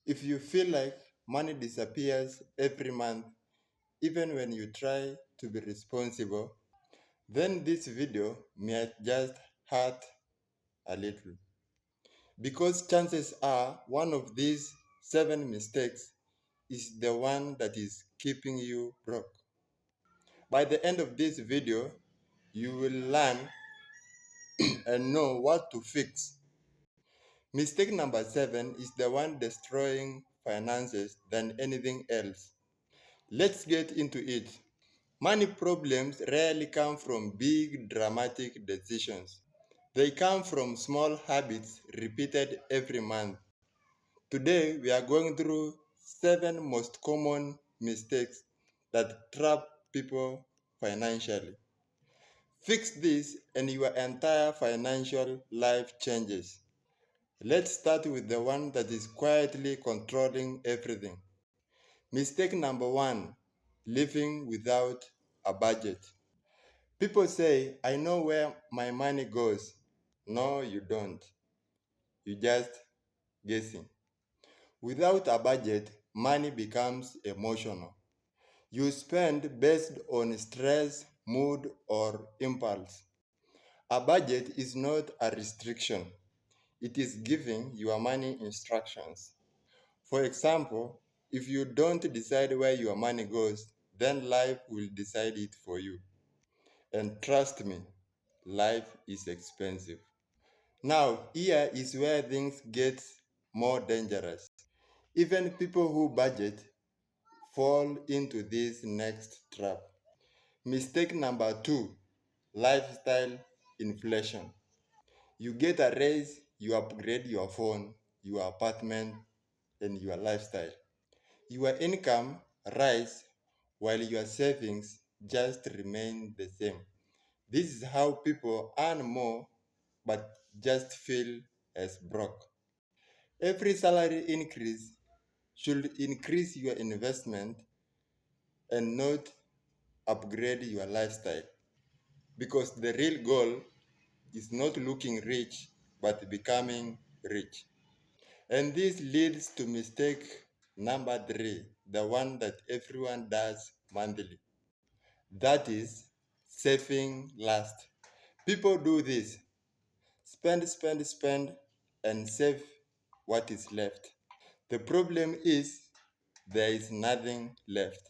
If you feel like money disappears every month, even when you try to be responsible, then this video might just hurt a little. Because chances are one of these 7 mistakes is the one that is keeping you broke. By the end of this video, you will learn and know what to fix. Mistake number 7 is the one destroying finances than anything else. Let's get into it. Money problems rarely come from big dramatic decisions. They come from small habits repeated every month. Today, we are going through 7 most common mistakes that trap people financially. Fix this and your entire financial life changes. Let's start with the one that is quietly controlling everything. Mistake number 1, living without a budget. People say, I know where my money goes. No, you don't. You just guessing. Without a budget, money becomes emotional. You spend based on stress, mood, or impulse. A budget is not a restriction. It is giving your money instructions. For example, if you don't decide where your money goes, then life will decide it for you. And trust me, life is expensive. Now, here is where things get more dangerous. Even people who budget fall into this next trap. Mistake number 2, lifestyle inflation. You get a raise, you upgrade your phone, your apartment, and your lifestyle. Your income rise while your savings just remain the same. This is how people earn more but just feel as broke. Every salary increase should increase your investment and not upgrade your lifestyle, because the real goal is not looking rich but becoming rich. And this leads to mistake number 3, the one that everyone does monthly. That is saving last. People do this: spend, and save what is left. The problem is there is nothing left.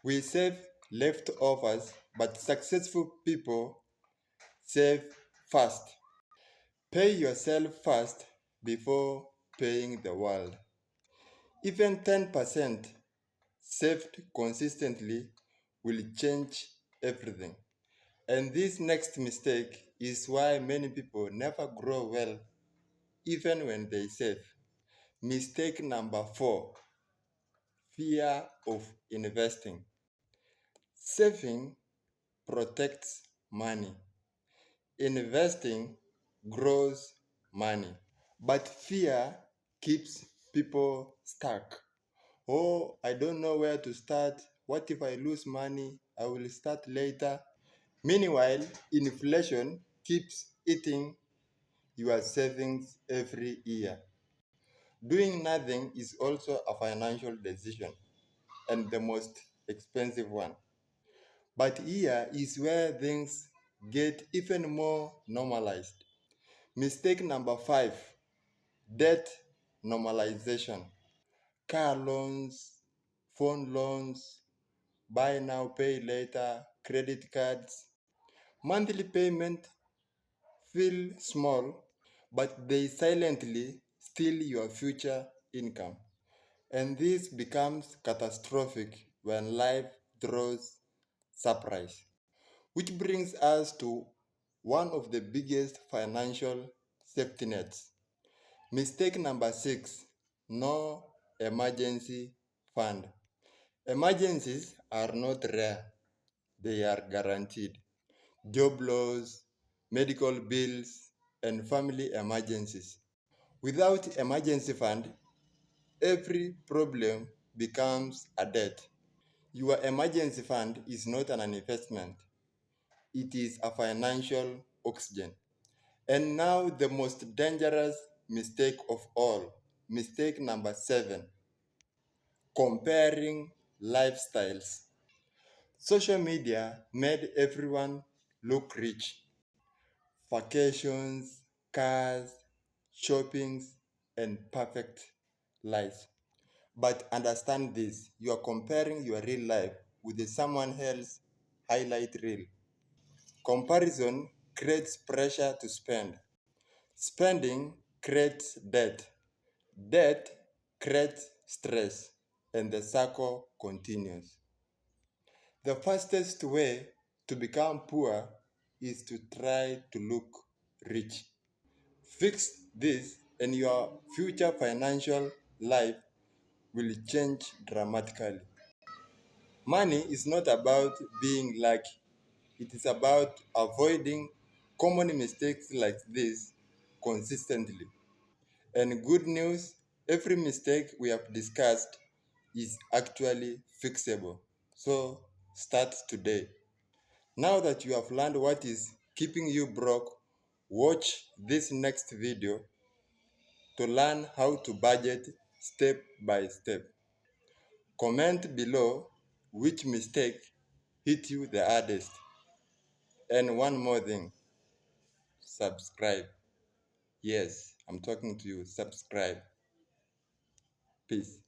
We save leftovers, but successful people save fast. Pay yourself first before paying the world. Even 10% saved consistently will change everything. And this next mistake is why many people never grow well even when they save. Mistake number 4, fear of investing. Saving protects money. Investing grows money. But fear keeps people stuck. Oh, I don't know where to start. What if I lose money? I will start later. Meanwhile, inflation keeps eating your savings every year. Doing nothing is also a financial decision, and the most expensive one. But here is where things get even more normalized. Mistake number 5, debt normalization. Car loans, phone loans, buy now, pay later, credit cards. Monthly payment feel small, but they silently steal your future income. And this becomes catastrophic when life throws surprise. Which brings us to one of the biggest financial safety nets. Mistake number 6, no emergency fund. Emergencies are not rare, they are guaranteed. Job loss, medical bills, and family emergencies. Without emergency fund, every problem becomes a debt. Your emergency fund is not an investment, it is a financial oxygen. And now, the most dangerous mistake of all: Mistake number 7, comparing lifestyles. Social media made everyone look rich. Vacations, cars, shoppings, and perfect lives. But understand this, you are comparing your real life with someone else's highlight reel. Comparison creates pressure to spend. Spending creates debt. Debt creates stress, and the circle continues. The fastest way to become poor is to try to look rich. Fix this, and your future financial life will change dramatically. Money is not about being lucky, it is about avoiding common mistakes like this consistently. And good news, every mistake we have discussed is actually fixable. So start today. Now that you have learned what is keeping you broke, watch this next video to learn how to budget step by step. Comment below which mistake hit you the hardest. And one more thing, subscribe. Yes, I'm talking to you. Subscribe. Peace.